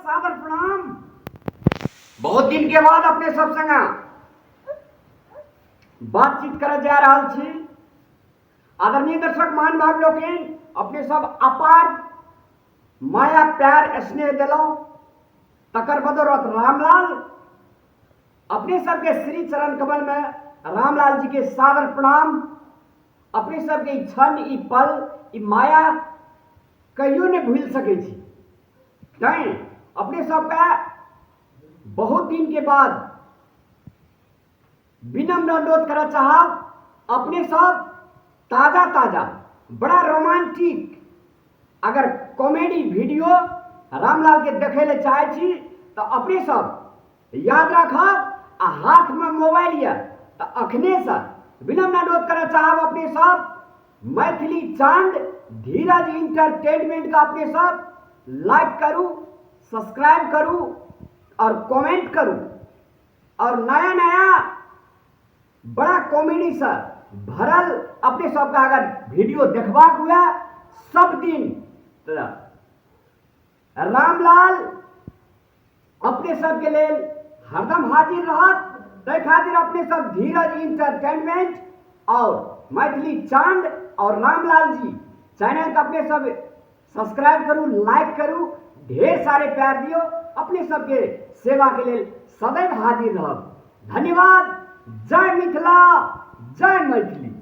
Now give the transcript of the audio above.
सादर प्रणाम। बहुत दिन के बाद अपने सब संगे बातचीत कर जा रहा छी। आदरणीय दर्शक मान भाव लोकेन, अपने सब अपार माया प्यार स्नेह दिलो तकर बदौलत रामलाल अपने सबके श्री चरण कमल में रामलाल जी के सादर प्रणाम। अपने सबके क्षण ई पल ई माया कहियो नहीं भूल सके छी। नहीं, अपने सबका बहुत दिन के बाद विनम्र अनुरोध करा चाहब, अपने सब ताजा ताजा बड़ा रोमांटिक अगर कॉमेडी वीडियो रामलाल के देखे ले चाहे छी तो अपने सब याद रखब। आ हाथ में मोबाइल या तो अखने से विनम्र अनुरोध करा चाहब अपने सब मैथिली चांद धीरज इंटरटेनमेंट का अपने सब लाइक करूं, सब्सक्राइब करूं और कमेंट करूं। और नया नया बड़ा कॉमेडी से भरल अपने सबका अगर वीडियो देखबाक हुआ सब दिन तो रामलाल अपने सबके लेल हरदम हाजिर रहत। तै खातिर अपने सब धीरज इंटरटेनमेंट और मैथिली चांद और रामलाल जी चैनल का अपने सब सब्सक्राइब करूं, लाइक करूं, ढेर सारे प्यार दियो। अपने सबके सेवा के लिए सदैव हाजिर रहब। धन्यवाद। जय मिथिला, जय मैथिली।